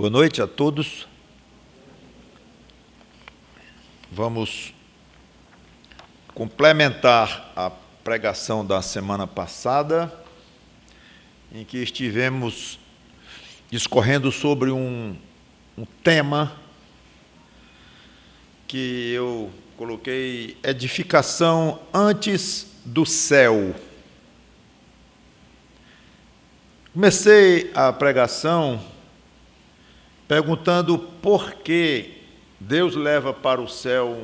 Boa noite a todos. Vamos complementar a pregação da semana passada, em que estivemos discorrendo sobre um tema que eu coloquei: edificação antes do céu. Comecei a pregação perguntando por que Deus leva para o céu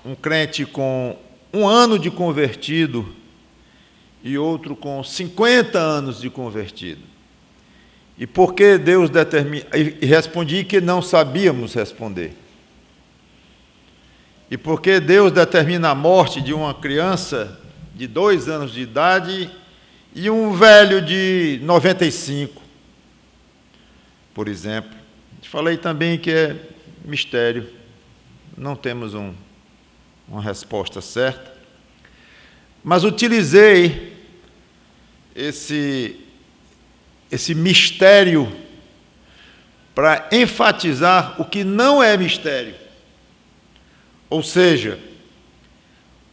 um crente com 1 ano de convertido e outro com 50 anos de convertido. E por que Deus determina? E respondi que não sabíamos responder. E por que Deus determina a morte de uma criança de 2 anos de idade e um velho de 95, por exemplo? Falei também que é mistério, não temos uma resposta certa, mas utilizei esse mistério para enfatizar o que não é mistério. Ou seja,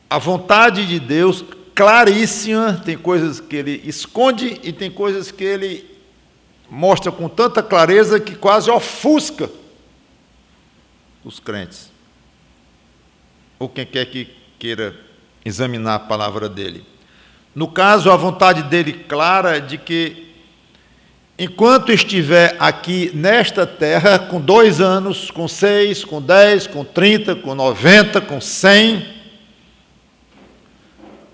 a vontade de Deus claríssima, tem coisas que ele esconde e tem coisas que ele mostra com tanta clareza que quase ofusca os crentes, ou quem quer que queira examinar a palavra dele. No caso, a vontade dele clara é de que, enquanto estiver aqui nesta terra, com 2 anos, com 6, com 10, com 30, com 90, com 100,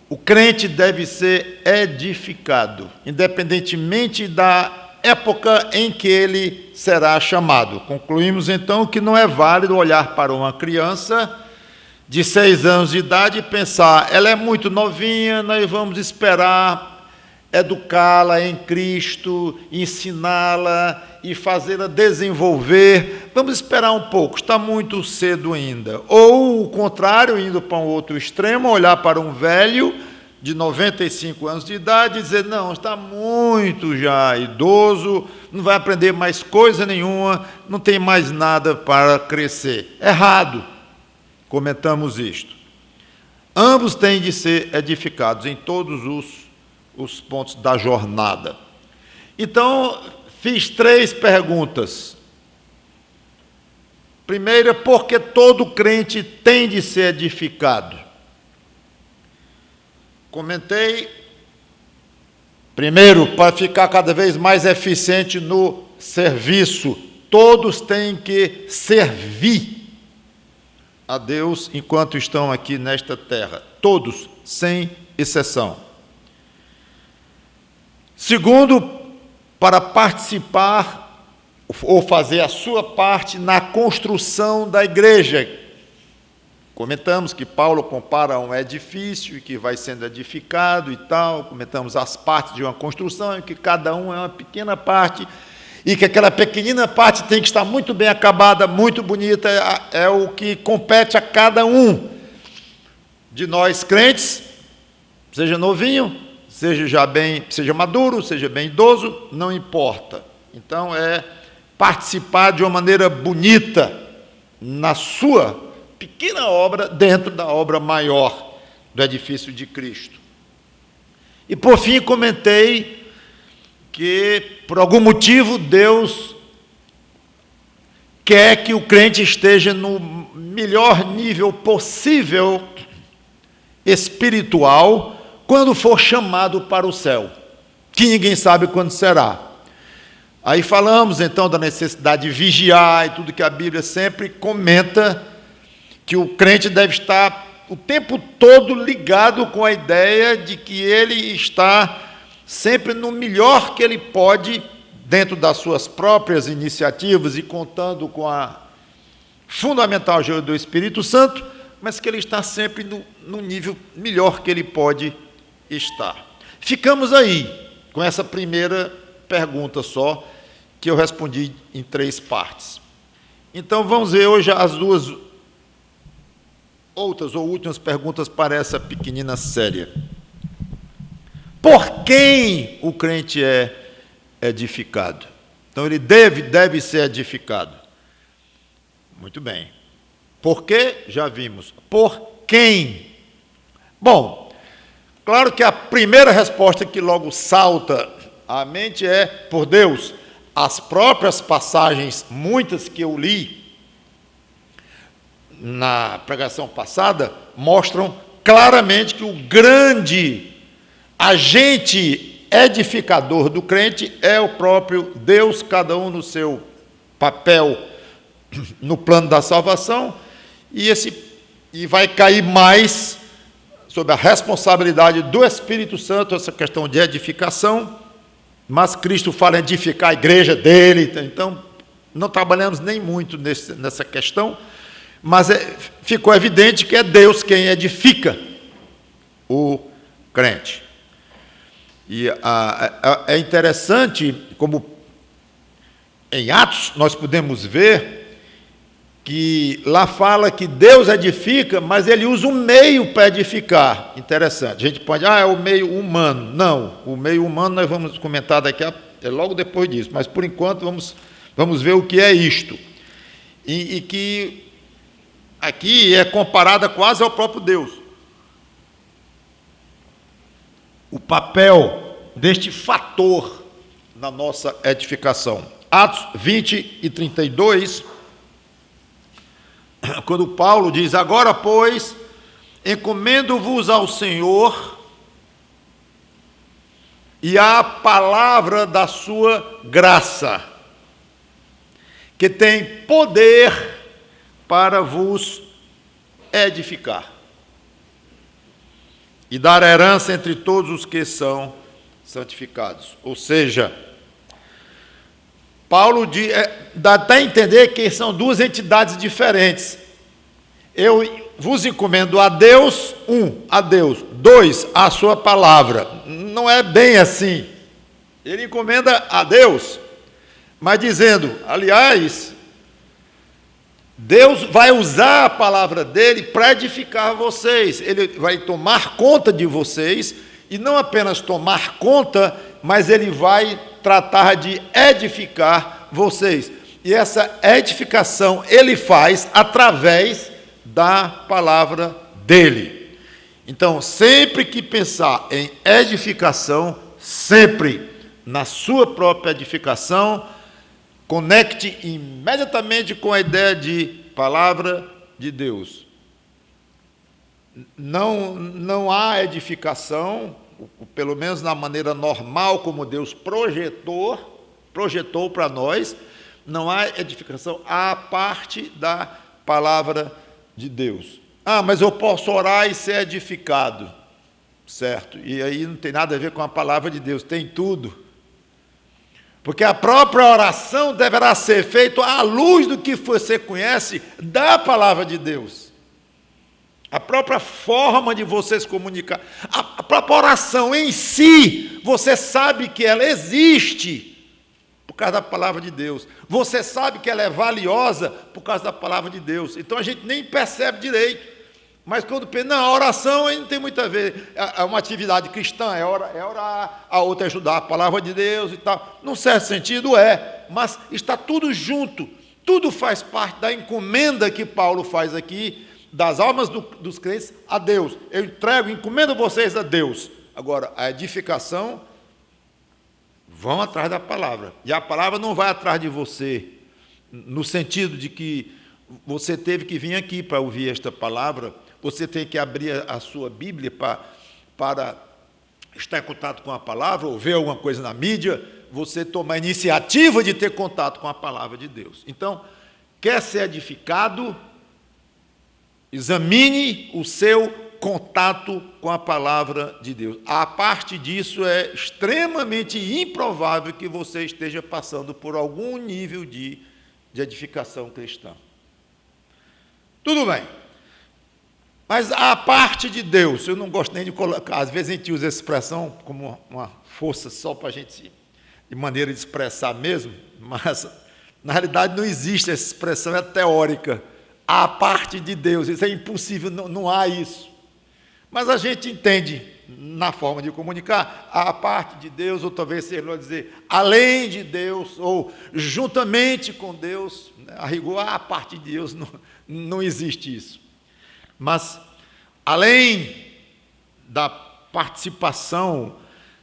o crente deve ser edificado, independentemente da época em que ele será chamado. Concluímos, então, que não é válido olhar para uma criança de 6 anos de idade e pensar: ela é muito novinha, nós vamos esperar educá-la em Cristo, ensiná-la e fazê-la desenvolver. Vamos esperar um pouco, está muito cedo ainda. Ou o contrário, indo para um outro extremo, olhar para um velho de 95 anos de idade e dizer: não, está muito já idoso, não vai aprender mais coisa nenhuma, não tem mais nada para crescer. Errado. Comentamos isto. Ambos têm de ser edificados em todos os pontos da jornada. Então, fiz 3 perguntas. Primeira, porque todo crente tem de ser edificado. Comentei, primeiro, para ficar cada vez mais eficiente no serviço, todos têm que servir a Deus enquanto estão aqui nesta terra, todos, sem exceção. Segundo, para participar ou fazer a sua parte na construção da igreja. Comentamos que Paulo compara um edifício que vai sendo edificado e tal, comentamos as partes de uma construção, em que cada um é uma pequena parte, e que aquela pequenina parte tem que estar muito bem acabada, muito bonita, é o que compete a cada um de nós crentes, seja novinho, seja maduro, seja bem idoso, não importa. Então, é participar de uma maneira bonita na sua pequena obra dentro da obra maior do edifício de Cristo. E, por fim, comentei que, por algum motivo, Deus quer que o crente esteja no melhor nível possível espiritual quando for chamado para o céu, que ninguém sabe quando será. Aí falamos, então, da necessidade de vigiar e tudo que a Bíblia sempre comenta, que o crente deve estar o tempo todo ligado com a ideia de que ele está sempre no melhor que ele pode, dentro das suas próprias iniciativas e contando com a fundamental ajuda do Espírito Santo, mas que ele está sempre no nível melhor que ele pode estar. Ficamos aí, com essa primeira pergunta só, que eu respondi em 3 partes. Então, vamos ver hoje as 2 outras ou últimas perguntas para essa pequenina série. Por quem o crente é edificado? Então ele deve ser edificado. Muito bem. Por quê? Já vimos. Por quem? Bom, claro que a primeira resposta que logo salta à mente é por Deus. As próprias passagens, muitas que eu li na pregação passada, mostram claramente que o grande agente edificador do crente é o próprio Deus, cada um no seu papel no plano da salvação, e vai cair mais sob a responsabilidade do Espírito Santo essa questão de edificação, mas Cristo fala em edificar a igreja dele, então não trabalhamos nem muito nessa questão, mas ficou evidente que é Deus quem edifica o crente. E é interessante como em Atos nós podemos ver que lá fala que Deus edifica, mas ele usa um meio para edificar. Interessante. A gente pode, é o meio humano. Não, o meio humano nós vamos comentar daqui logo depois disso, mas por enquanto vamos ver o que é isto. E que aqui é comparada quase ao próprio Deus. O papel deste fator na nossa edificação. Atos 20 e 32, quando Paulo diz, agora, pois, encomendo-vos ao Senhor e à palavra da sua graça, que tem poder para vos edificar e dar herança entre todos os que santificados. Ou seja, Paulo dá até a entender que são duas entidades diferentes. Eu vos encomendo a Deus, a Deus, 2, a sua palavra. Não é bem assim. Ele encomenda a Deus, mas dizendo, aliás, Deus vai usar a palavra dele para edificar vocês. Ele vai tomar conta de vocês, e não apenas tomar conta, mas ele vai tratar de edificar vocês. E essa edificação ele faz através da palavra dele. Então, sempre que pensar em edificação, sempre na sua própria edificação, conecte imediatamente com a ideia de palavra de Deus. Não há edificação, pelo menos na maneira normal como Deus projetou para nós, não há edificação à parte da palavra de Deus. Mas eu posso orar e ser edificado, certo? E aí não tem nada a ver com a palavra de Deus, tem tudo. Porque a própria oração deverá ser feita à luz do que você conhece da palavra de Deus. A própria forma de você se comunicar, a própria oração em si, você sabe que ela existe por causa da palavra de Deus. Você sabe que ela é valiosa por causa da palavra de Deus. Então a gente nem percebe direito. Mas quando pensa, não, a oração aí não tem muito a ver, é uma atividade cristã, é orar, a outra é estudar a palavra de Deus e tal. Num certo sentido mas está tudo junto, tudo faz parte da encomenda que Paulo faz aqui, das almas dos crentes a Deus. Eu encomendo vocês a Deus. Agora, a edificação, vão atrás da palavra, e a palavra não vai atrás de você, no sentido de que você teve que vir aqui para ouvir esta palavra. Você tem que abrir a sua Bíblia para estar em contato com a palavra, ou ver alguma coisa na mídia, você tomar a iniciativa de ter contato com a palavra de Deus. Então, quer ser edificado, examine o seu contato com a palavra de Deus. A parte disso, é extremamente improvável que você esteja passando por algum nível de edificação cristã. Tudo bem. Mas a parte de Deus, eu não gosto nem de colocar, às vezes a gente usa essa expressão como uma força só para a gente, de maneira de expressar mesmo, mas na realidade não existe essa expressão, é teórica. A parte de Deus, isso é impossível, não há isso. Mas a gente entende na forma de comunicar, a parte de Deus, ou talvez seja dizer além de Deus, ou juntamente com Deus. A rigor, a parte de Deus, não existe isso. Mas, além da participação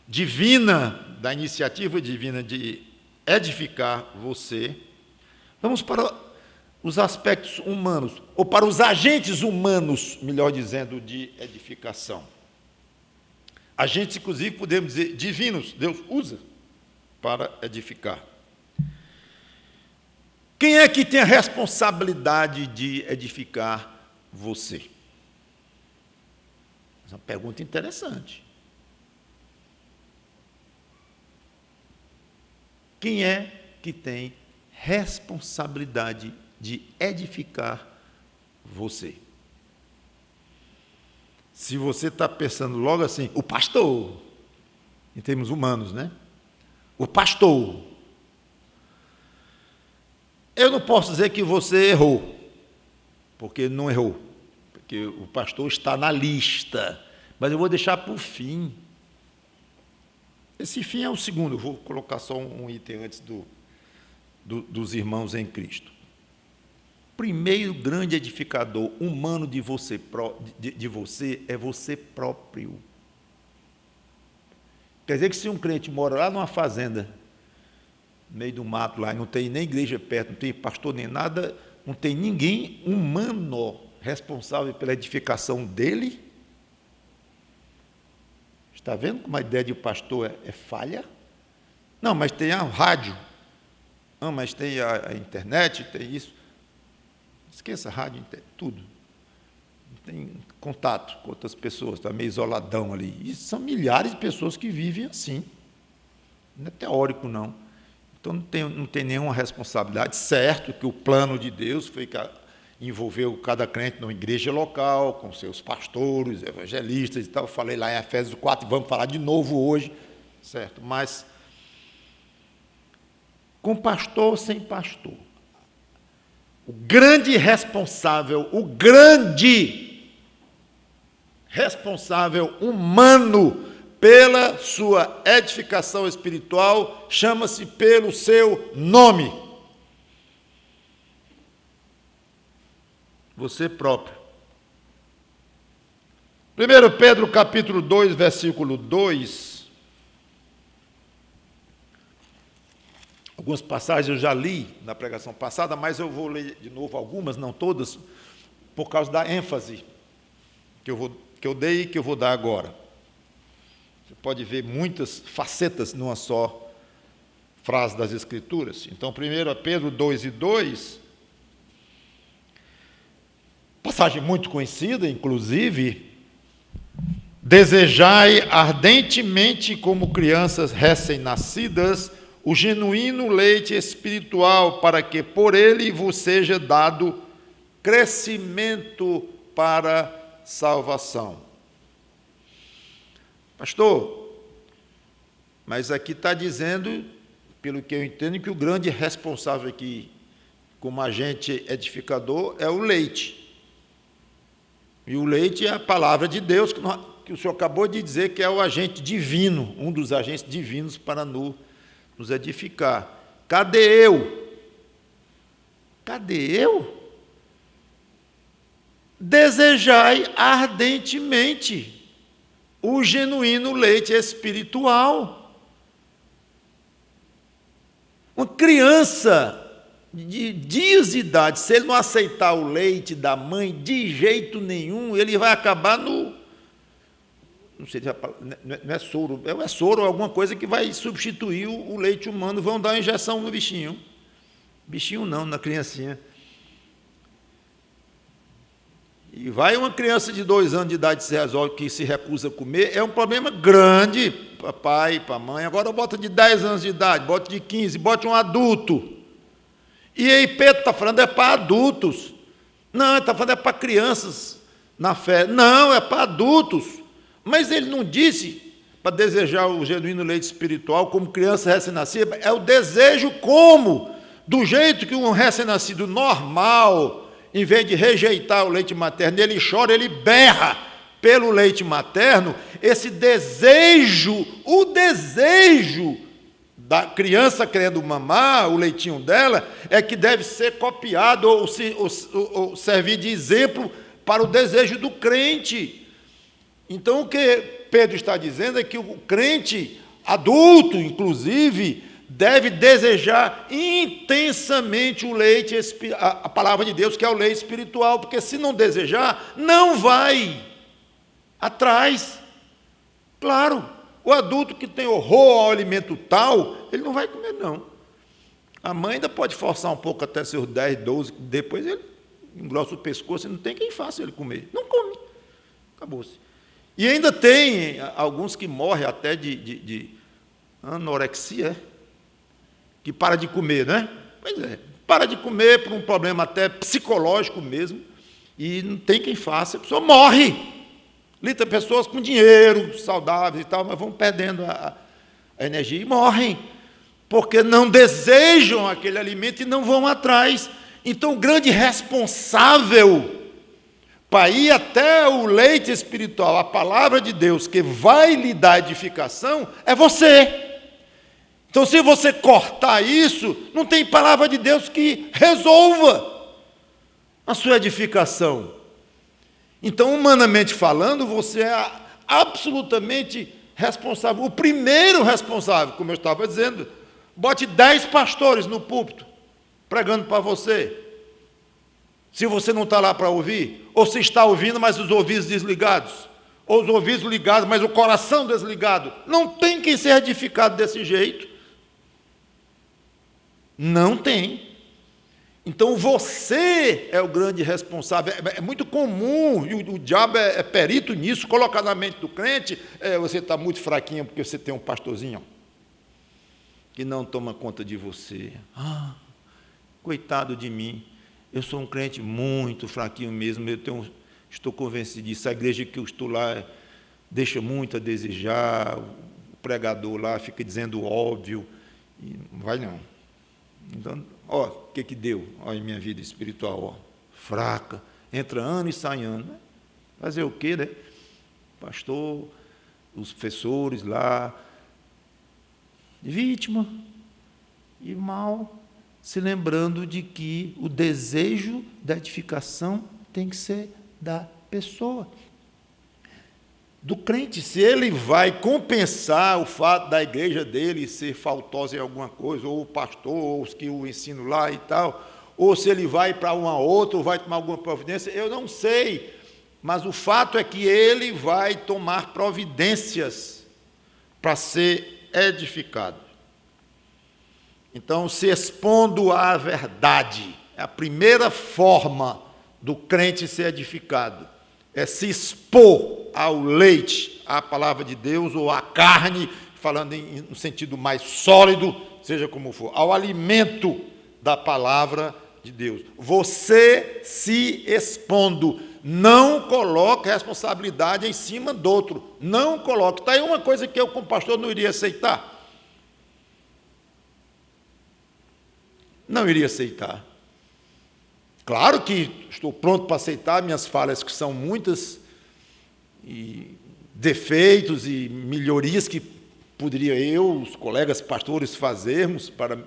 divina, da iniciativa divina de edificar você, vamos para os aspectos humanos, ou para os agentes humanos, melhor dizendo, de edificação. Agentes, inclusive, podemos dizer, divinos, Deus usa para edificar. Quem é que tem a responsabilidade de edificar você? Essa é uma pergunta interessante. Quem é que tem responsabilidade de edificar você? Se você está pensando logo assim, o pastor, em termos humanos, né? O pastor. Eu não posso dizer que você errou, porque não errou, porque o pastor está na lista, mas eu vou deixar para o fim. Esse fim é o segundo, eu vou colocar só um item antes dos irmãos em Cristo. Primeiro grande edificador humano de você é você próprio. Quer dizer que se um crente mora lá numa fazenda, no meio do mato lá, não tem nem igreja perto, não tem pastor nem nada, não tem ninguém humano responsável pela edificação dele. Está vendo como a ideia de pastor é falha? Não, mas tem a rádio, não, mas tem a internet, tem isso. Esqueça a rádio, tudo. Não tem contato com outras pessoas, está meio isoladão ali. E são milhares de pessoas que vivem assim. Não é teórico, não. Então não tem nenhuma responsabilidade. Certo que o plano de Deus foi que envolveu cada crente numa igreja local, com seus pastores, evangelistas e tal. Eu falei lá em Efésios 4, vamos falar de novo hoje, certo? Mas com pastor ou sem pastor, o grande responsável humano pela sua edificação espiritual chama-se pelo seu nome. Você próprio. 1 Pedro capítulo 2, versículo 2. Algumas passagens eu já li na pregação passada, mas eu vou ler de novo algumas, não todas, por causa da ênfase que eu dei e que eu vou dar agora. Você pode ver muitas facetas numa só frase das Escrituras. Então, 1 Pedro 2 e 2, passagem muito conhecida, inclusive, desejai ardentemente como crianças recém-nascidas o genuíno leite espiritual, para que por ele vos seja dado crescimento para salvação. Pastor, mas aqui está dizendo, pelo que eu entendo, que o grande responsável aqui, como agente edificador, é o leite. E o leite é a palavra de Deus, que o senhor acabou de dizer que é o agente divino, um dos agentes divinos para nos edificar. Cadê eu? Cadê eu? Desejai ardentemente o genuíno leite espiritual. Uma criança de dias de idade, se ele não aceitar o leite da mãe de jeito nenhum, ele vai acabar no... Não sei, não é soro, é soro, alguma coisa que vai substituir o leite humano, vão dar uma injeção no bichinho. Bichinho não, na criancinha. E vai uma criança de 2 anos de idade que se recusa a comer, é um problema grande para pai, para mãe. Agora bota de 10 anos de idade, bota de 15, bota um adulto. E aí Pedro está falando é para adultos. Não, ele está falando é para crianças na fé. Não, é para adultos. Mas ele não disse para desejar o genuíno leite espiritual como criança recém-nascida, é o desejo como? Do jeito que um recém-nascido normal, em vez de rejeitar o leite materno, ele chora, ele berra pelo leite materno, esse desejo, o desejo da criança querendo mamar, o leitinho dela, é que deve ser copiado ou servir de exemplo para o desejo do crente. Então, o que Pedro está dizendo é que o crente, adulto inclusive, deve desejar intensamente o leite, a palavra de Deus, que é o leite espiritual, porque se não desejar, não vai atrás. Claro, o adulto que tem horror ao alimento tal, ele não vai comer, não. A mãe ainda pode forçar um pouco até seus 10, 12, depois ele engrossa o pescoço e não tem quem faça ele comer. Não come. Acabou-se. E ainda tem alguns que morrem até de anorexia, que para de comer, né? Pois é, para de comer por um problema até psicológico mesmo, e não tem quem faça, a pessoa morre. Tem pessoas com dinheiro, saudáveis e tal, mas vão perdendo a energia e morrem, porque não desejam aquele alimento e não vão atrás. Então, o grande responsável para ir até o leite espiritual, a palavra de Deus, que vai lhe dar edificação, é você. Então, se você cortar isso, não tem palavra de Deus que resolva a sua edificação. Então, humanamente falando, você é absolutamente responsável. O primeiro responsável, como eu estava dizendo, bote 10 pastores no púlpito, pregando para você. Se você não está lá para ouvir, ou se está ouvindo, mas os ouvidos desligados, ou os ouvidos ligados, mas o coração desligado. Não tem quem ser edificado desse jeito. Não tem. Então você é o grande responsável. É muito comum, e o diabo é perito nisso, colocar na mente do crente, você está muito fraquinho porque você tem um pastorzinho que não toma conta de você. Coitado de mim, eu sou um crente muito fraquinho mesmo, estou convencido disso. A igreja que eu estou lá deixa muito a desejar, o pregador lá fica dizendo óbvio, e não vai não. Então, o que deu? Olha a minha vida espiritual, fraca, entra ano e sai ano. Né? Fazer o quê, né? Pastor, os professores lá, vítima, e mal, se lembrando de que o desejo da edificação tem que ser da pessoa. Do crente, se ele vai compensar o fato da igreja dele ser faltosa em alguma coisa, ou o pastor, ou os que o ensinam lá e tal, ou se ele vai para uma outra, ou vai tomar alguma providência, eu não sei, mas o fato é que ele vai tomar providências para ser edificado. Então, se expondo à verdade, é a primeira forma do crente ser edificado. É se expor ao leite, à palavra de Deus, ou à carne, falando no sentido mais sólido, seja como for, ao alimento da palavra de Deus. Você se expondo, não coloque a responsabilidade em cima do outro, não coloque. Está aí uma coisa que eu, como pastor, não iria aceitar. Não iria aceitar. Claro que estou pronto para aceitar minhas falhas, que são muitas, e defeitos e melhorias que poderia eu, os colegas pastores, fazermos para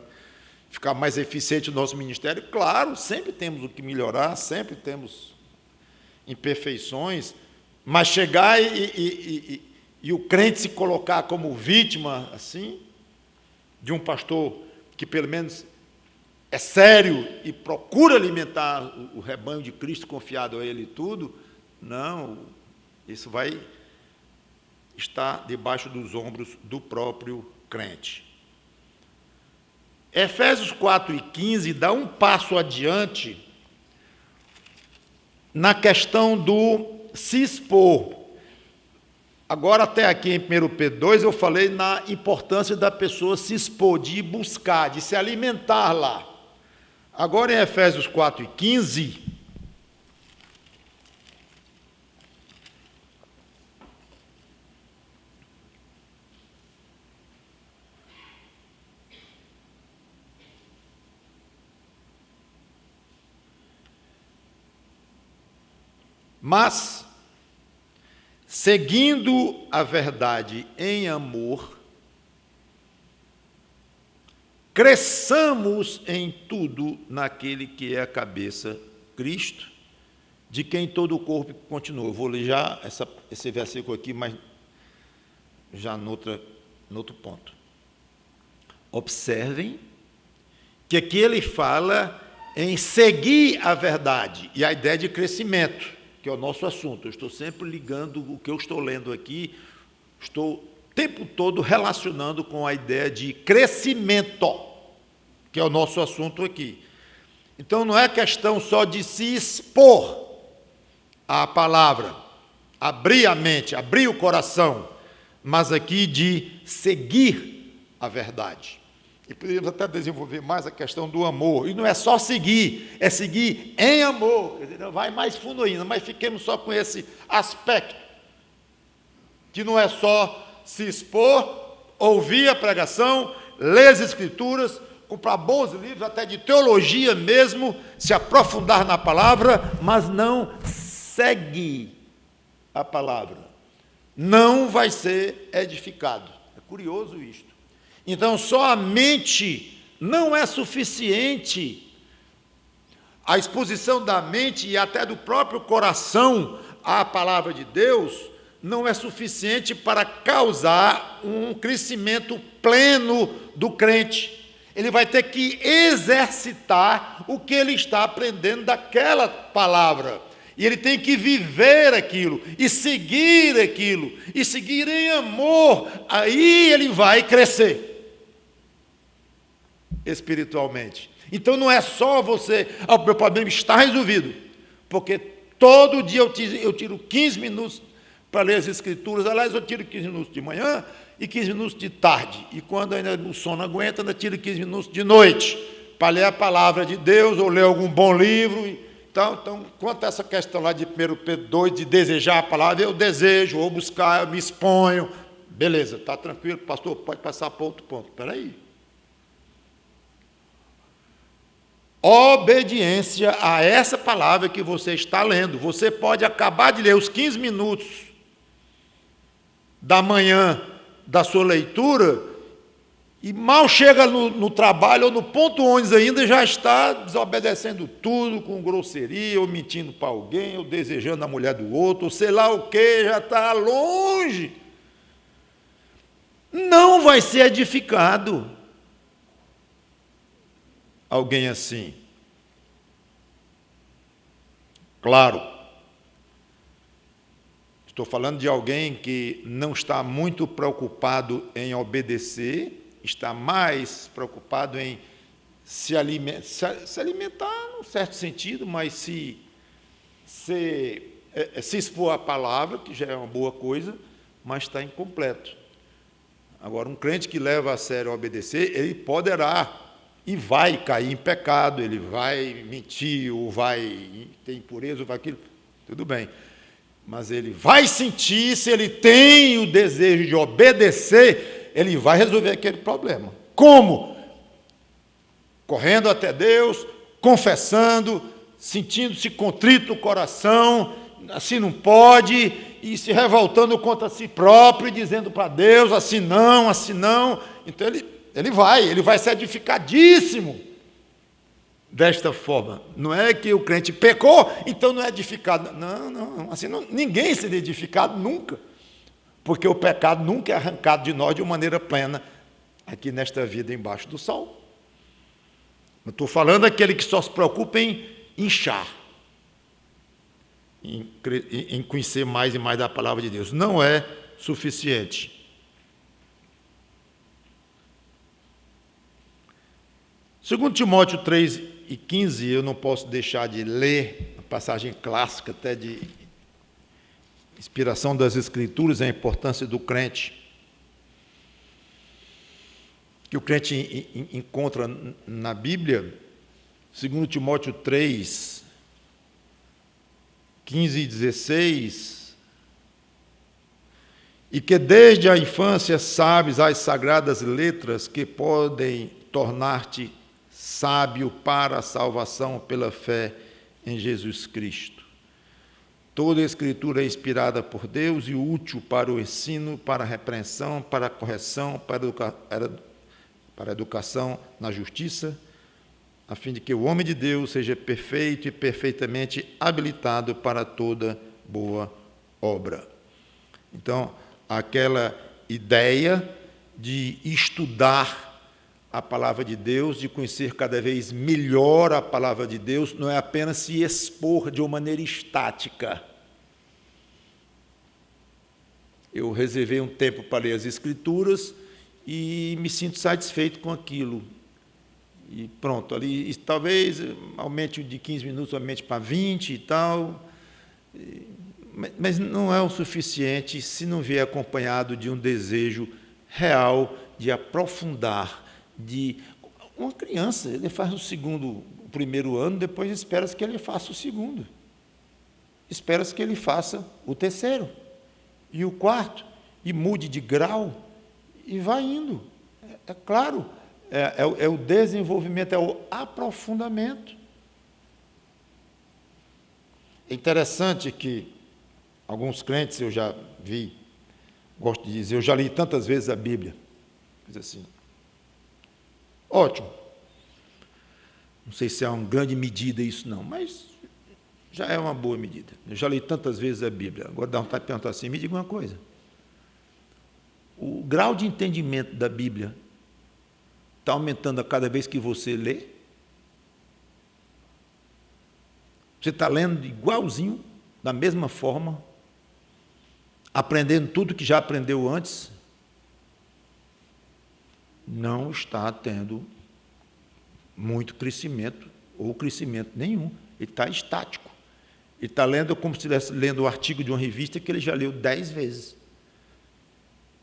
ficar mais eficiente o nosso ministério. Claro, sempre temos o que melhorar, sempre temos imperfeições, mas chegar e o crente se colocar como vítima, assim, de um pastor que pelo menos é sério e procura alimentar o rebanho de Cristo confiado a Ele e tudo, não, isso vai estar debaixo dos ombros do próprio crente. Efésios 4:15 dá um passo adiante na questão do se expor. Agora, até aqui em 1 Pedro 2, eu falei na importância da pessoa se expor, de ir buscar, de se alimentar lá. Agora, em Efésios 4:15, mas seguindo a verdade em amor, cresçamos em tudo naquele que é a cabeça, Cristo, de quem todo o corpo continua. Eu vou ler já esse versículo aqui, mas já no outro ponto. Observem que aqui ele fala em seguir a verdade, e a ideia de crescimento, que é o nosso assunto. Eu estou sempre ligando o que eu estou lendo aqui, estou o tempo todo relacionando com a ideia de crescimento, que é o nosso assunto aqui. Então não é questão só de se expor à palavra, abrir a mente, abrir o coração, mas aqui de seguir a verdade. E poderíamos até desenvolver mais a questão do amor. E não é só seguir, é seguir em amor. Quer dizer, vai mais fundo ainda, mas fiquemos só com esse aspecto, que não é só se expor, ouvir a pregação, ler as Escrituras, comprar bons livros, até de teologia mesmo, se aprofundar na palavra, mas não segue a palavra. Não vai ser edificado. É curioso isto. Então, só a mente não é suficiente. A exposição da mente e até do próprio coração à palavra de Deus não é suficiente para causar um crescimento pleno do crente. Ele vai ter que exercitar o que ele está aprendendo daquela palavra. E ele tem que viver aquilo, e seguir aquilo, e seguir em amor. Aí ele vai crescer espiritualmente. Então não é só você, o meu problema está resolvido, porque todo dia eu tiro 15 minutos para ler as Escrituras. Aliás, eu tiro 15 minutos de manhã e 15 minutos de tarde, e quando ainda o sono aguenta, ainda tiro 15 minutos de noite para ler a palavra de Deus ou ler algum bom livro. Então, quanto a essa questão lá de 1 Pedro 2, de desejar a palavra, eu desejo, ou buscar, eu me exponho. Beleza, está tranquilo, pastor, pode passar para outro ponto. Espera aí. Obediência a essa palavra que você está lendo. Você pode acabar de ler os 15 minutos da manhã da sua leitura e mal chega no trabalho ou no ponto ônibus ainda, já está desobedecendo tudo, com grosseria, ou mentindo para alguém, ou desejando a mulher do outro, ou sei lá o que, já está longe. Não vai ser edificado alguém assim. Claro, estou falando de alguém que não está muito preocupado em obedecer, está mais preocupado em se alimentar num certo sentido, mas se expor à palavra, que já é uma boa coisa, mas está incompleto. Agora, um crente que leva a sério obedecer, ele poderá e vai cair em pecado, ele vai mentir, ou vai ter impureza, ou vai aquilo, tudo bem. Mas ele vai sentir, se ele tem o desejo de obedecer, ele vai resolver aquele problema. Como? Correndo até Deus, confessando, sentindo-se contrito no coração, assim não pode, e se revoltando contra si próprio, e dizendo para Deus, assim não, assim não. Então ele vai ser edificadíssimo desta forma. Não é que o crente pecou, então não é edificado. Não, assim ninguém seria edificado nunca, porque o pecado nunca é arrancado de nós de uma maneira plena aqui nesta vida embaixo do sol. Eu estou falando daquele que só se preocupa em inchar, em conhecer mais e mais da palavra de Deus. Não é suficiente. 2 Timóteo 3:15, eu não posso deixar de ler a passagem clássica, até de inspiração das Escrituras, a importância do crente, que o crente encontra na Bíblia. 2 Timóteo 3, 15 e 16, e que desde a infância sabes as sagradas letras que podem tornar-te sábio para a salvação pela fé em Jesus Cristo. Toda a Escritura é inspirada por Deus e útil para o ensino, para a repreensão, para a correção, para a educação na justiça, a fim de que o homem de Deus seja perfeito e perfeitamente habilitado para toda boa obra. Então, aquela ideia de estudar a palavra de Deus, de conhecer cada vez melhor a palavra de Deus, não é apenas se expor de uma maneira estática. Eu reservei um tempo para ler as Escrituras e me sinto satisfeito com aquilo. E pronto, ali talvez aumente de 15 minutos, aumente para 20 e tal, mas não é o suficiente se não vier acompanhado de um desejo real de aprofundar, de uma criança, ele faz o primeiro ano, depois espera-se que ele faça o segundo, espera-se que ele faça o terceiro e o quarto, e mude de grau, e vai indo. É claro, é o desenvolvimento, é o aprofundamento. É interessante que alguns crentes, eu já vi, gosto de dizer, eu já li tantas vezes a Bíblia, diz assim, ótimo, não sei se é uma grande medida isso não, mas já é uma boa medida, eu já li tantas vezes a Bíblia, agora dá vontade de perguntar assim, me diga uma coisa, o grau de entendimento da Bíblia está aumentando a cada vez que você lê? Você está lendo igualzinho, da mesma forma, aprendendo tudo que já aprendeu antes? Não está tendo muito crescimento, ou crescimento nenhum. Ele está estático. Ele está lendo como se estivesse lendo o artigo de uma revista que ele já leu 10 vezes.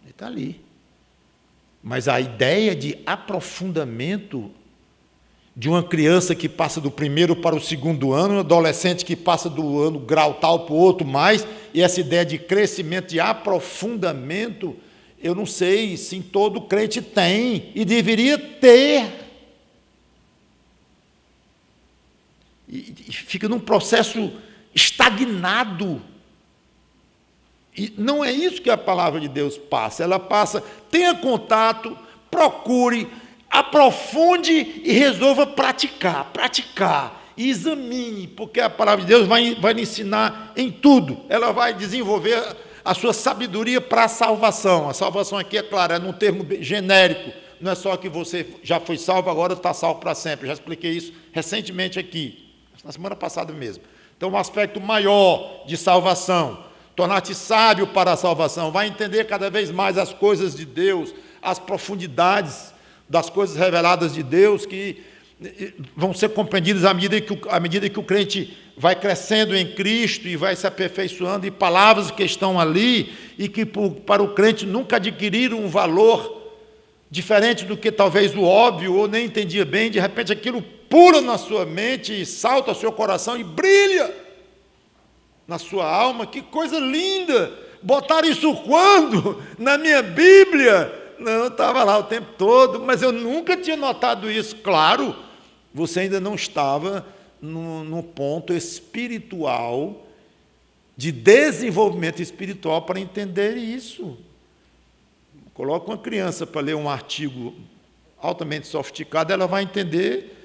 Ele está ali. Mas a ideia de aprofundamento de uma criança que passa do primeiro para o segundo ano, um adolescente que passa do ano grau tal para o outro mais, e essa ideia de crescimento, de aprofundamento, eu não sei se em todo crente tem, e deveria ter. E fica num processo estagnado. E não é isso que a palavra de Deus passa. Ela passa, tenha contato, procure, aprofunde e resolva praticar, e examine, porque a palavra de Deus vai lhe ensinar em tudo. Ela vai desenvolver a sua sabedoria para a salvação. A salvação aqui, é claro, é num termo genérico, não é só que você já foi salvo, agora está salvo para sempre. Eu já expliquei isso recentemente aqui, na semana passada mesmo. Então, um aspecto maior de salvação, tornar-te sábio para a salvação, vai entender cada vez mais as coisas de Deus, as profundidades das coisas reveladas de Deus, que vão ser compreendidas à medida que o crente vai crescendo em Cristo e vai se aperfeiçoando, e palavras que estão ali e que para o crente nunca adquiriram um valor diferente do que talvez o óbvio, ou nem entendia bem, de repente aquilo pula na sua mente e salta ao seu coração e brilha na sua alma. Que coisa linda! Botaram isso quando? Na minha Bíblia? Não, estava lá o tempo todo, mas eu nunca tinha notado isso. Claro, você ainda não estava no ponto espiritual, de desenvolvimento espiritual para entender isso. Coloca uma criança para ler um artigo altamente sofisticado, ela vai entender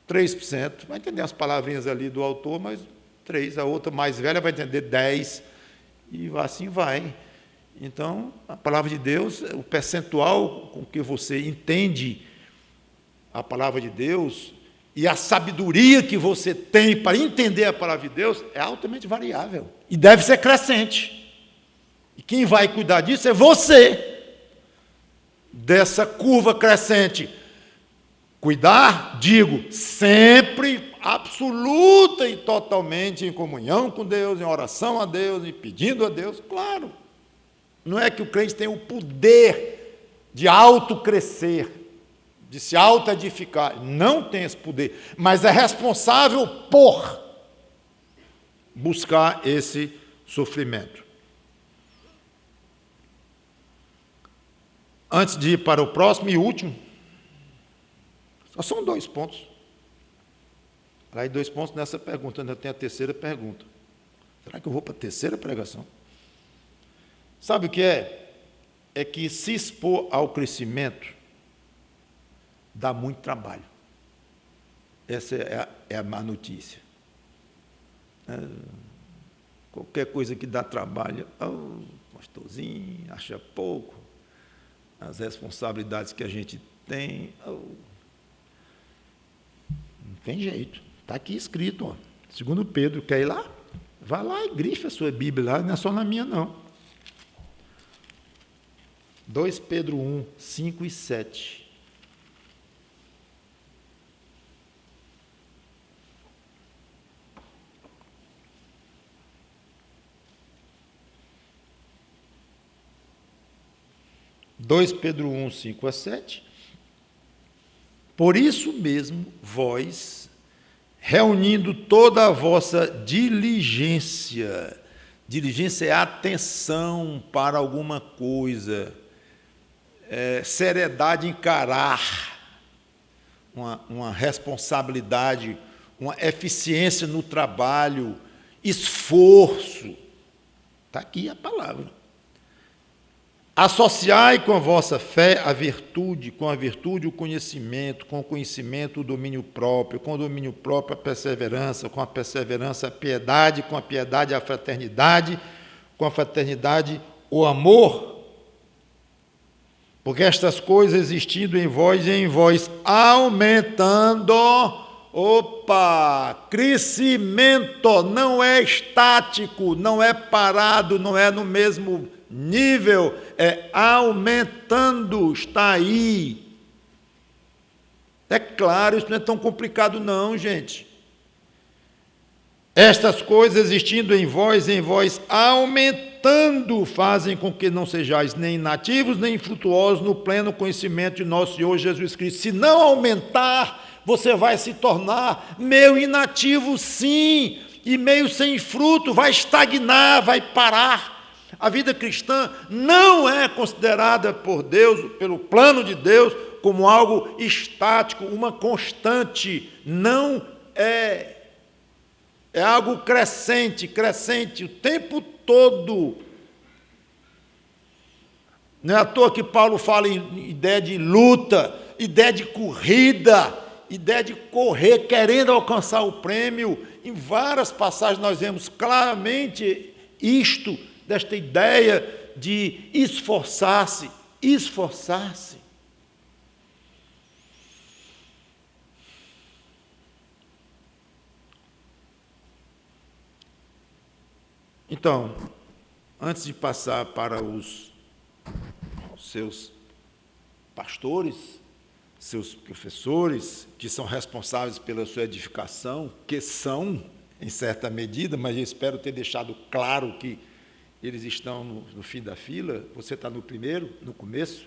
3%, vai entender as palavrinhas ali do autor, mas 3%, a outra mais velha vai entender 10%, e assim vai. Então, a palavra de Deus, o percentual com que você entende a palavra de Deus e a sabedoria que você tem para entender a palavra de Deus é altamente variável e deve ser crescente. E quem vai cuidar disso é você, dessa curva crescente. Cuidar, digo, sempre absoluta e totalmente em comunhão com Deus, em oração a Deus e pedindo a Deus, claro. Não é que o crente tem o poder de autocrescer, de se autoedificar. Não tem esse poder, mas é responsável por buscar esse sofrimento. Antes de ir para o próximo e último, só são 2 pontos. Aí 2 pontos nessa pergunta, ainda tem a terceira pergunta. Será que eu vou para a terceira pregação? Sabe o que é? É que se expor ao crescimento dá muito trabalho. Essa é a má notícia. Qualquer coisa que dá trabalho, pastorzinho, acha pouco, as responsabilidades que a gente tem, não tem jeito. Está aqui escrito, ó. 2 Pedro, quer ir lá? Vá lá e grife a sua Bíblia lá, não é só na minha, não. 2 Pedro 1, 5 e 7. Pedro 1, 5 a 7. Por isso mesmo, vós, reunindo toda a vossa diligência é atenção para alguma coisa, seriedade em encarar uma responsabilidade, uma eficiência no trabalho, esforço. Está aqui a palavra. Associai com a vossa fé a virtude, com a virtude o conhecimento, com o conhecimento o domínio próprio, com o domínio próprio a perseverança, com a perseverança a piedade, com a piedade a fraternidade, com a fraternidade o amor. Porque estas coisas existindo em vós e em vós aumentando, crescimento não é estático, não é parado, não é no mesmo nível, é aumentando, está aí. É claro, isso não é tão complicado não, gente. Estas coisas existindo em vós aumentando, fazem com que não sejais nem inativos, nem infrutuosos no pleno conhecimento de nosso Senhor Jesus Cristo. Se não aumentar, você vai se tornar meio inativo, sim, e meio sem fruto, vai estagnar, vai parar. A vida cristã não é considerada por Deus, pelo plano de Deus, como algo estático, uma constante. Não é. É algo crescente o tempo todo. Não é à toa que Paulo fala em ideia de luta, ideia de corrida, ideia de correr, querendo alcançar o prêmio. Em várias passagens nós vemos claramente isto, desta ideia de esforçar-se. Então, antes de passar para os seus pastores, seus professores, que são responsáveis pela sua edificação, que são, em certa medida, mas eu espero ter deixado claro que eles estão no fim da fila, você está no primeiro, no começo.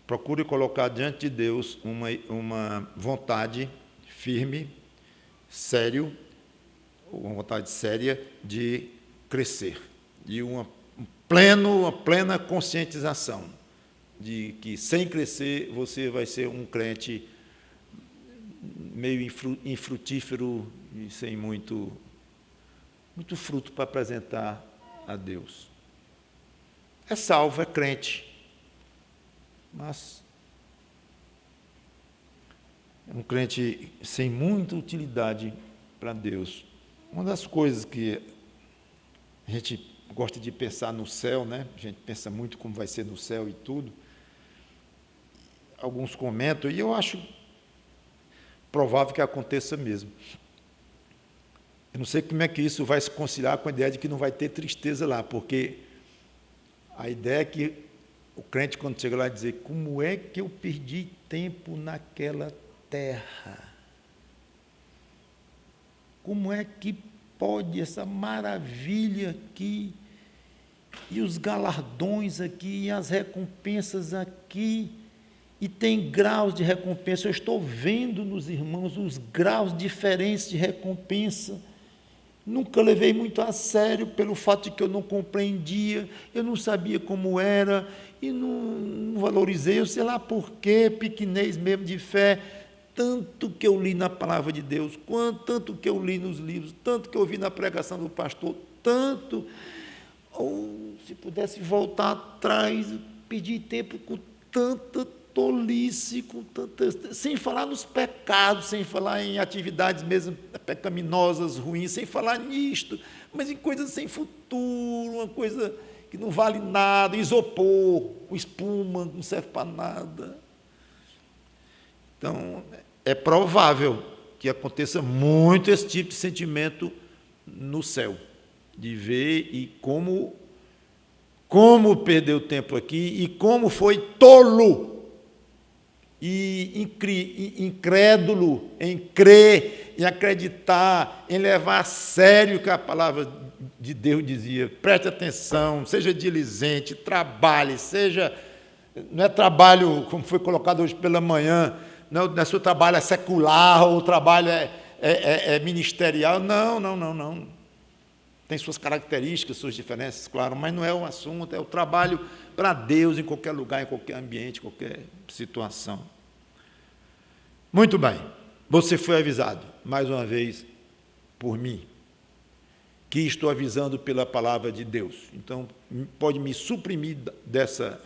Procure colocar diante de Deus uma vontade firme, uma vontade séria de crescer, e uma plena conscientização de que, sem crescer, você vai ser um crente meio infrutífero e sem muito fruto para apresentar a Deus. É salvo, é crente, mas é um crente sem muita utilidade para Deus. Uma das coisas que a gente gosta de pensar no céu, né? A gente pensa muito como vai ser no céu e tudo. Alguns comentam, e eu acho provável que aconteça mesmo. Eu não sei como é que isso vai se conciliar com a ideia de que não vai ter tristeza lá, porque a ideia é que o crente, quando chega lá, dizer: como é que eu perdi tempo naquela terra? Como é que pode essa maravilha aqui, e os galardões aqui, e as recompensas aqui, e tem graus de recompensa. Eu estou vendo nos irmãos os graus diferentes de recompensa. Nunca levei muito a sério pelo fato de que eu não compreendia, eu não sabia como era, e não valorizei, eu sei lá por quê, pequenez mesmo de fé. tanto que eu li na palavra de Deus, tanto que eu li nos livros, tanto que eu vi na pregação do pastor, tanto, ou se pudesse voltar atrás, pedir tempo com tanta tolice, sem falar nos pecados, sem falar em atividades mesmo pecaminosas, ruins, sem falar nisto, mas em coisas sem futuro, uma coisa que não vale nada, isopor, espuma, não serve para nada. Então, é provável que aconteça muito esse tipo de sentimento no céu, de ver e como perdeu tempo aqui e como foi tolo e incrédulo em crer, em acreditar, em levar a sério o que a palavra de Deus dizia. Preste atenção, seja diligente, trabalhe, não é trabalho como foi colocado hoje pela manhã, não é seu trabalho é secular, ou o trabalho é ministerial. Não. Tem suas características, suas diferenças, claro, mas não é um assunto, é o trabalho para Deus em qualquer lugar, em qualquer ambiente, em qualquer situação. Muito bem, você foi avisado, mais uma vez, por mim, que estou avisando pela palavra de Deus. Então, pode me suprimir dessa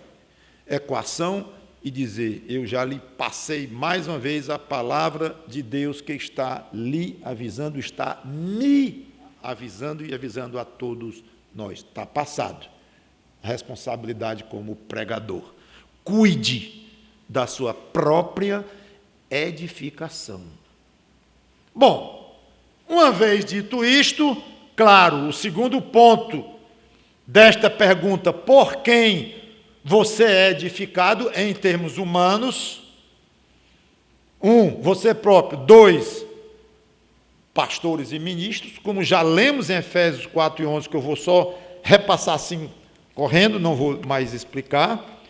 equação e dizer, eu já lhe passei mais uma vez a palavra de Deus que está lhe avisando, está me avisando e avisando a todos nós. Está passado. A responsabilidade como pregador. Cuide da sua própria edificação. Bom, uma vez dito isto, claro, o segundo ponto desta pergunta, por quem você é edificado em termos humanos? 1, você próprio. 2, pastores e ministros, como já lemos em Efésios 4 e 11, que eu vou só repassar assim, correndo, não vou mais explicar,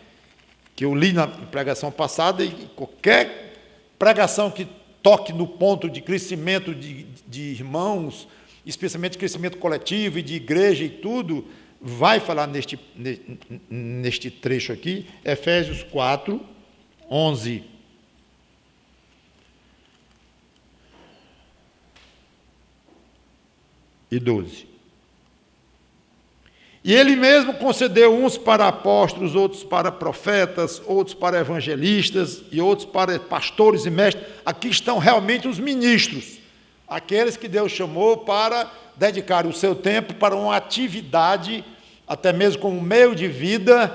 que eu li na pregação passada, e qualquer pregação que toque no ponto de crescimento de irmãos, especialmente crescimento coletivo e de igreja e tudo, vai falar neste trecho aqui, Efésios 4, 11. E 12. E ele mesmo concedeu uns para apóstolos, outros para profetas, outros para evangelistas e outros para pastores e mestres. Aqui estão realmente os ministros, aqueles que Deus chamou para dedicar o seu tempo para uma atividade, até mesmo como meio de vida,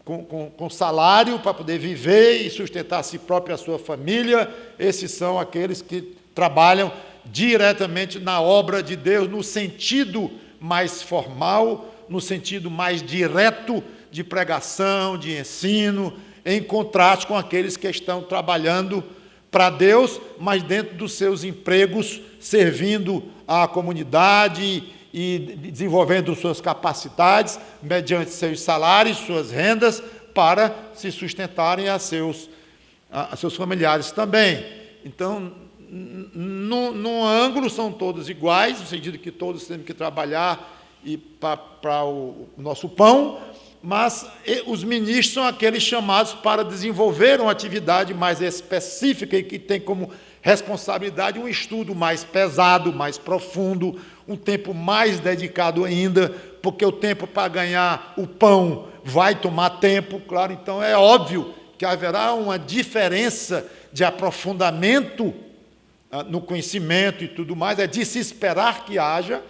com salário para poder viver e sustentar a si próprio e a sua família. Esses são aqueles que trabalham diretamente na obra de Deus, no sentido mais formal, no sentido mais direto de pregação, de ensino, em contraste com aqueles que estão trabalhando para Deus, mas dentro dos seus empregos, servindo à comunidade e desenvolvendo suas capacidades, mediante seus salários, suas rendas, para se sustentarem a seus familiares também. Então, no ângulo são todos iguais, no sentido que todos temos que trabalhar para o nosso pão, mas os ministros são aqueles chamados para desenvolver uma atividade mais específica e que tem como responsabilidade um estudo mais pesado, mais profundo, um tempo mais dedicado ainda, porque o tempo para ganhar o pão vai tomar tempo, claro, então é óbvio que haverá uma diferença de aprofundamento no conhecimento e tudo mais, é de se esperar que haja,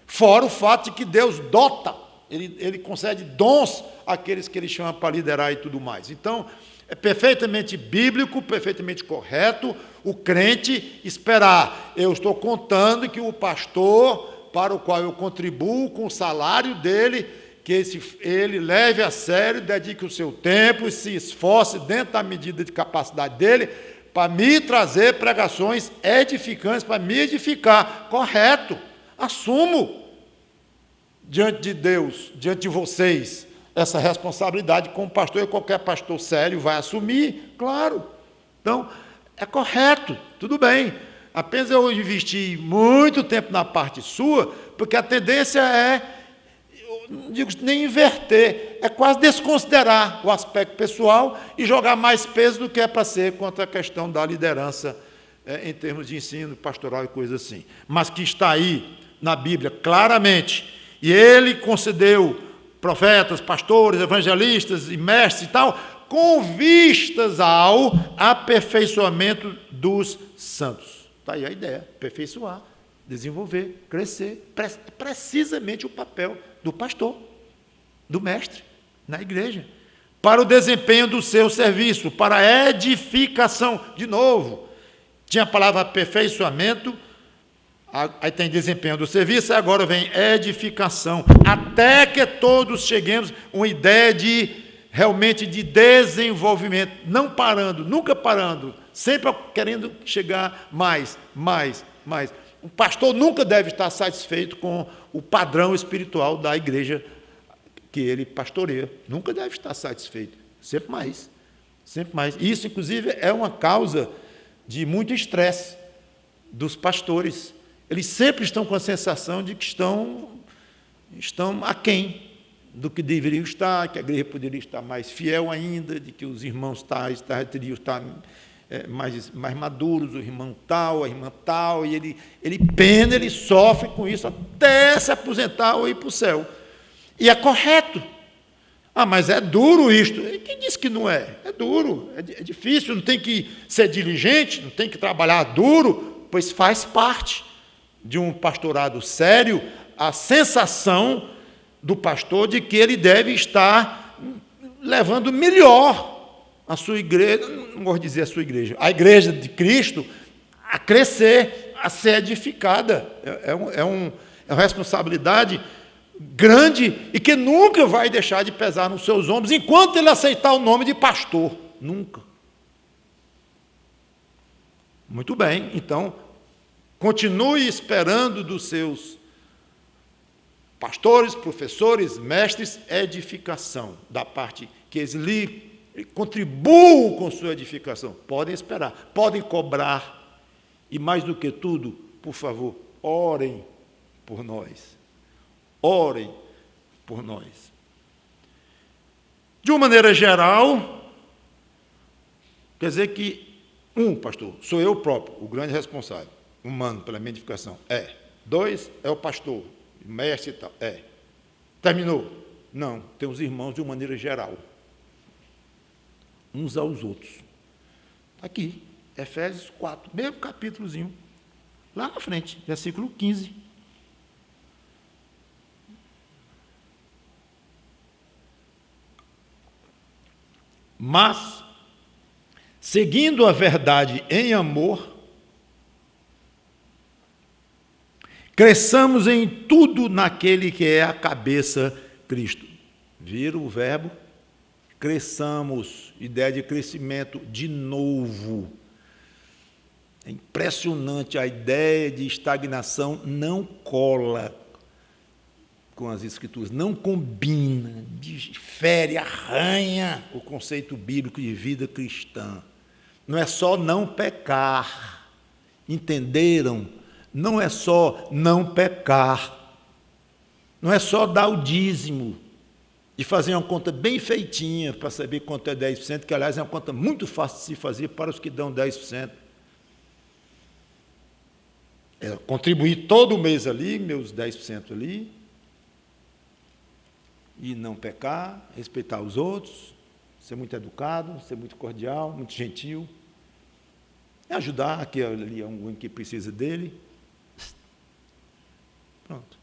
fora o fato de que Deus dota, ele concede dons àqueles que ele chama para liderar e tudo mais. Então, é perfeitamente bíblico, perfeitamente correto o crente esperar. Eu estou contando que o pastor, para o qual eu contribuo com o salário dele, que ele leve a sério, dedique o seu tempo e se esforce dentro da medida de capacidade dele, para me trazer pregações edificantes, para me edificar. Correto, assumo diante de Deus, diante de vocês, essa responsabilidade como pastor, e qualquer pastor sério vai assumir, claro. Então, é correto, tudo bem. Apenas eu investi muito tempo na parte sua, porque a tendência é não digo nem inverter, é quase desconsiderar o aspecto pessoal e jogar mais peso do que é para ser contra a questão da liderança em termos de ensino pastoral e coisa assim. Mas que está aí na Bíblia claramente, e ele concedeu profetas, pastores, evangelistas e mestres e tal, com vistas ao aperfeiçoamento dos santos. Está aí a ideia, aperfeiçoar, desenvolver, crescer, precisamente o papel do pastor, do mestre, na igreja, para o desempenho do seu serviço, para a edificação. De novo, tinha a palavra aperfeiçoamento, aí tem desempenho do serviço, e agora vem edificação, até que todos cheguemos a uma ideia realmente de desenvolvimento, não parando, nunca parando, sempre querendo chegar mais. O pastor nunca deve estar satisfeito com o padrão espiritual da igreja que ele pastoreia. Nunca deve estar satisfeito. Sempre mais. Isso, inclusive, é uma causa de muito estresse dos pastores. Eles sempre estão com a sensação de que estão aquém do que deveriam estar, que a igreja poderia estar mais fiel ainda, de que os irmãos tais teriam estar mais maduros, o irmão tal, a irmã tal, e ele pena, ele sofre com isso até se aposentar ou ir para o céu. E é correto. Mas é duro isto. E quem disse que não é? É duro, é difícil, não tem que ser diligente, não tem que trabalhar duro, pois faz parte de um pastorado sério a sensação do pastor de que ele deve estar levando melhor a sua igreja, não vou dizer a sua igreja, a igreja de Cristo, a crescer, a ser edificada. É uma responsabilidade grande e que nunca vai deixar de pesar nos seus ombros enquanto ele aceitar o nome de pastor. Nunca. Muito bem, então, continue esperando dos seus pastores, professores, mestres, edificação, da parte que eles lhe contribuam com sua edificação. Podem esperar, podem cobrar. E mais do que tudo, por favor, orem por nós. Orem por nós. De uma maneira geral, quer dizer que, pastor, sou eu próprio, o grande responsável, humano, pela minha edificação. 2, é o pastor, o mestre e tal. Terminou? Não, tem os irmãos de uma maneira geral. Uns aos outros. Aqui, Efésios 4, mesmo capítulozinho, lá na frente, versículo 15. Mas, seguindo a verdade em amor, cresçamos em tudo naquele que é a cabeça, Cristo. Viram o verbo? Cresçamos, ideia de crescimento de novo. É impressionante, a ideia de estagnação não cola com as Escrituras, não combina, difere, arranha o conceito bíblico de vida cristã. Não é só não pecar, entenderam? Não é só não pecar, não é só dar o dízimo e fazer uma conta bem feitinha para saber quanto é 10%, que, aliás, é uma conta muito fácil de se fazer para os que dão 10%. É contribuir todo mês ali, meus 10% ali, e não pecar, respeitar os outros, ser muito educado, ser muito cordial, muito gentil, ajudar aqui ali alguém que precisa dele. Pronto.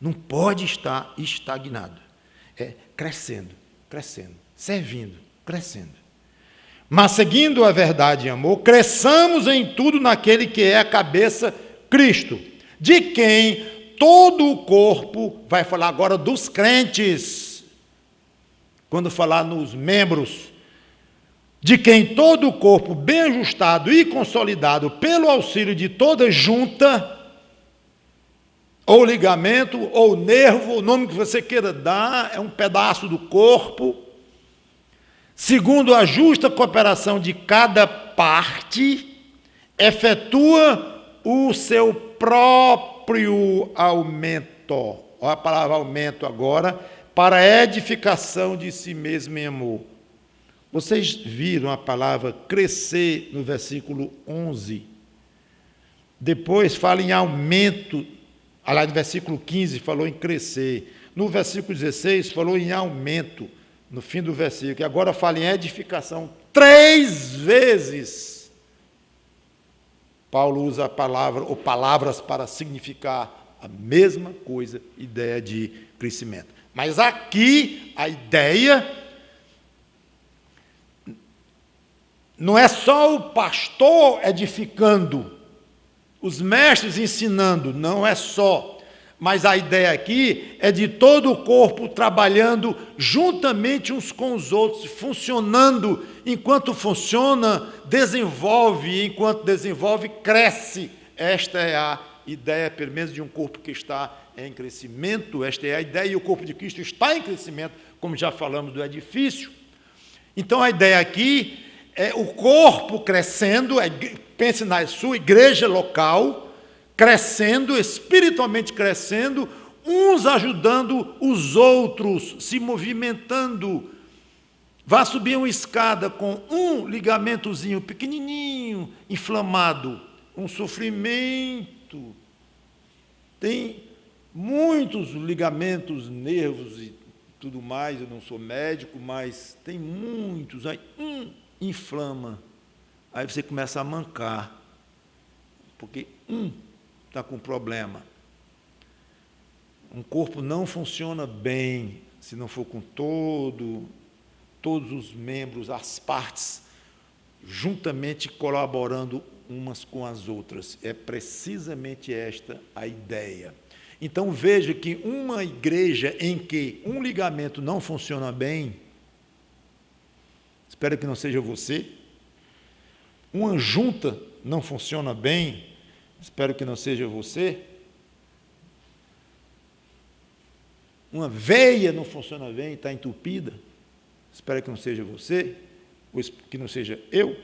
Não pode estar estagnado. É crescendo, servindo, crescendo. Mas, seguindo a verdade em amor, cresçamos em tudo naquele que é a cabeça, Cristo, de quem todo o corpo, vai falar agora dos crentes, quando falar nos membros, de quem todo o corpo, bem ajustado e consolidado pelo auxílio de toda junta, ou ligamento, ou nervo, o nome que você queira dar, é um pedaço do corpo, segundo a justa cooperação de cada parte, efetua o seu próprio aumento. olha a palavra aumento agora, para a edificação de si mesmo em amor. Vocês viram a palavra crescer no versículo 11. Depois fala em aumento, lá no versículo 15 falou em crescer. No versículo 16 falou em aumento, no fim do versículo. E agora fala em edificação. 3 vezes Paulo usa a palavra ou palavras para significar a mesma coisa, ideia de crescimento. Mas aqui a ideia não é só o pastor edificando, os mestres ensinando, não é só. Mas a ideia aqui é de todo o corpo trabalhando juntamente uns com os outros, funcionando. Enquanto funciona, desenvolve, enquanto desenvolve, cresce. Esta é a ideia, pelo menos, de um corpo que está em crescimento. Esta é a ideia, e o corpo de Cristo está em crescimento, como já falamos do edifício. Então, a ideia aqui é o corpo crescendo, pense na sua igreja local, crescendo, espiritualmente crescendo, uns ajudando os outros, se movimentando. Vá subir uma escada com um ligamentozinho pequenininho, inflamado, um sofrimento. Tem muitos ligamentos, nervos e tudo mais, eu não sou médico, mas tem muitos. Aí inflama, aí você começa a mancar, porque está com problema. Um corpo não funciona bem se não for com todos os membros, as partes, juntamente colaborando umas com as outras. É precisamente esta a ideia. Então veja que uma igreja em que um ligamento não funciona bem, espero que não seja você, uma junta não funciona bem, espero que não seja você, uma veia não funciona bem, está entupida, espero que não seja você, ou que não seja eu.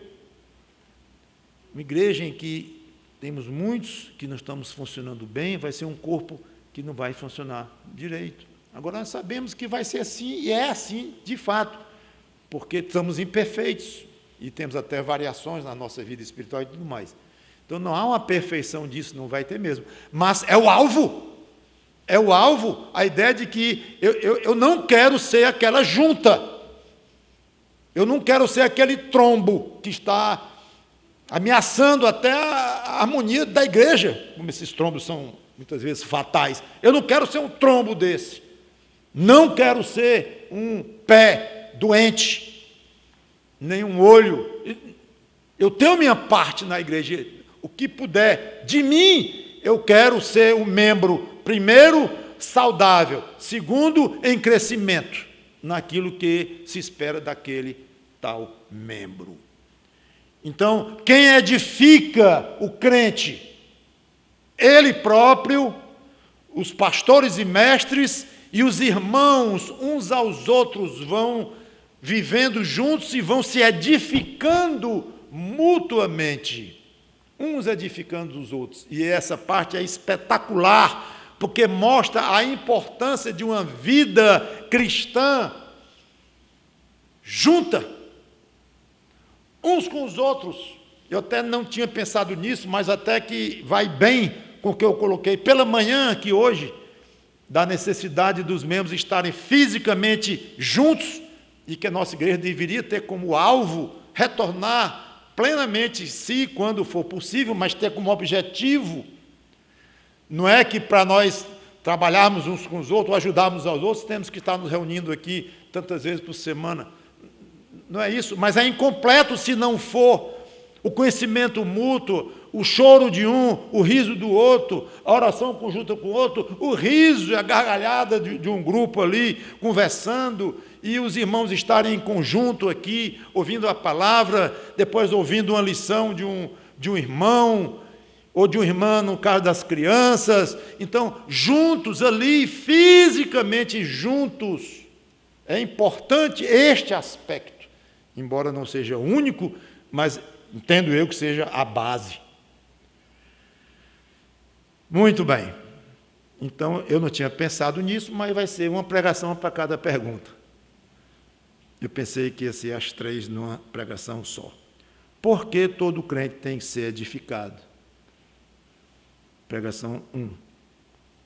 Uma igreja em que temos muitos que não estamos funcionando bem, vai ser um corpo que não vai funcionar direito. Agora nós sabemos que vai ser assim, e é assim de fato, porque estamos imperfeitos, e temos até variações na nossa vida espiritual e tudo mais. Então não há uma perfeição disso, não vai ter mesmo. Mas é o alvo. É o alvo, a ideia de que eu não quero ser aquela junta. Eu não quero ser aquele trombo que está ameaçando até a harmonia da igreja, como esses trombos são muitas vezes fatais. Eu não quero ser um trombo desse. Não quero ser um pé doente, nem um olho. Eu tenho minha parte na igreja. O que puder de mim, eu quero ser um membro, primeiro, saudável, segundo, em crescimento, naquilo que se espera daquele tal membro. Então, quem edifica o crente? Ele próprio, os pastores e mestres e os irmãos, uns aos outros, vão vivendo juntos e vão se edificando mutuamente. Uns edificando os outros. E essa parte é espetacular, porque mostra a importância de uma vida cristã junta, uns com os outros. Eu até não tinha pensado nisso, mas até que vai bem com o que eu coloquei pela manhã aqui hoje, da necessidade dos membros estarem fisicamente juntos, e que a nossa igreja deveria ter como alvo retornar plenamente, se quando for possível, mas ter como objetivo. Não é que para nós trabalharmos uns com os outros, ou ajudarmos aos outros, temos que estar nos reunindo aqui tantas vezes por semana. Não é isso, mas é incompleto se não for o conhecimento mútuo, o choro de um, o riso do outro, a oração conjunta com o outro, o riso e a gargalhada de um grupo ali, conversando, e os irmãos estarem em conjunto aqui, ouvindo a palavra, depois ouvindo uma lição de um irmão, ou de uma irmã no caso das crianças. Então, juntos ali, fisicamente juntos, é importante este aspecto, embora não seja único, mas entendo eu que seja a base. Muito bem. Então, eu não tinha pensado nisso, mas vai ser uma pregação para cada pergunta. Eu pensei que ia ser as 3 numa pregação só. Por que todo crente tem que ser edificado? Pregação 1.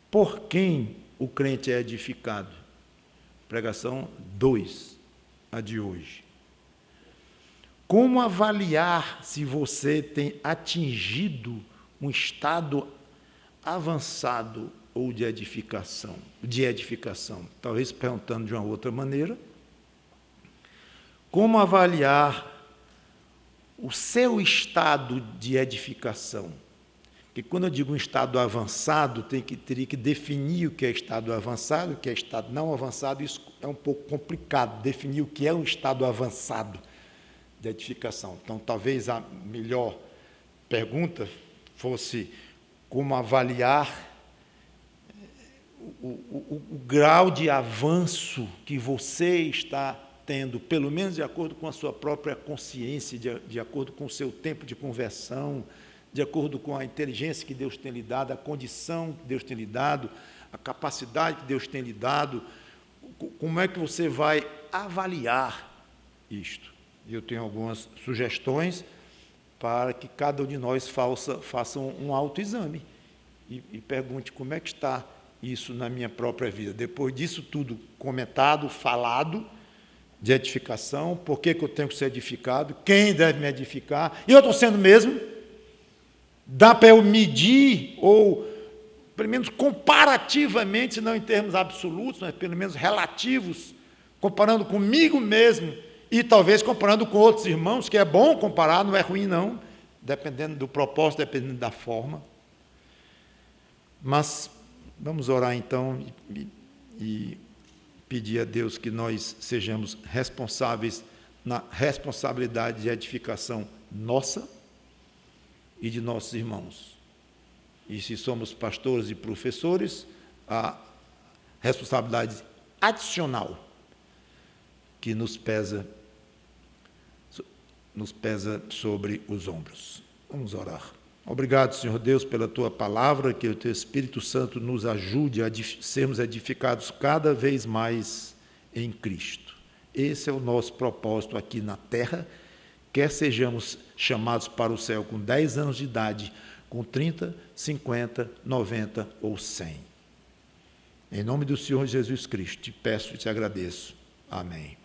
Por quem o crente é edificado? Pregação 2, a de hoje. Como avaliar se você tem atingido um estado avançado ou de edificação? Talvez perguntando de uma outra maneira. Como avaliar o seu estado de edificação? Porque quando eu digo um estado avançado, teria que definir o que é estado avançado, o que é estado não avançado. Isso é um pouco complicado, definir o que é um estado avançado de edificação. Então, talvez a melhor pergunta fosse como avaliar o grau de avanço que você está tendo, pelo menos de acordo com a sua própria consciência, de acordo com o seu tempo de conversão, de acordo com a inteligência que Deus tem lhe dado, a condição que Deus tem lhe dado, a capacidade que Deus tem lhe dado. Como é que você vai avaliar isto? Eu tenho algumas sugestões para que cada um de nós faça um autoexame e pergunte como é que está isso na minha própria vida. Depois disso tudo comentado, falado, de edificação, por que eu tenho que ser edificado, quem deve me edificar, e eu estou sendo mesmo? Dá para eu medir, ou pelo menos comparativamente, se não em termos absolutos, mas pelo menos relativos, comparando comigo mesmo, e talvez comparando com outros irmãos, que é bom comparar, não é ruim não, dependendo do propósito, dependendo da forma. Mas vamos orar então e pedir a Deus que nós sejamos responsáveis na responsabilidade de edificação nossa e de nossos irmãos. E se somos pastores e professores, a responsabilidade adicional que nos pesa sobre os ombros. Vamos orar. Obrigado, Senhor Deus, pela Tua palavra, que o Teu Espírito Santo nos ajude a sermos edificados cada vez mais em Cristo. Esse é o nosso propósito aqui na terra, quer sejamos chamados para o céu com 10 anos de idade, com 30, 50, 90 ou 100. Em nome do Senhor Jesus Cristo, te peço e te agradeço. Amém.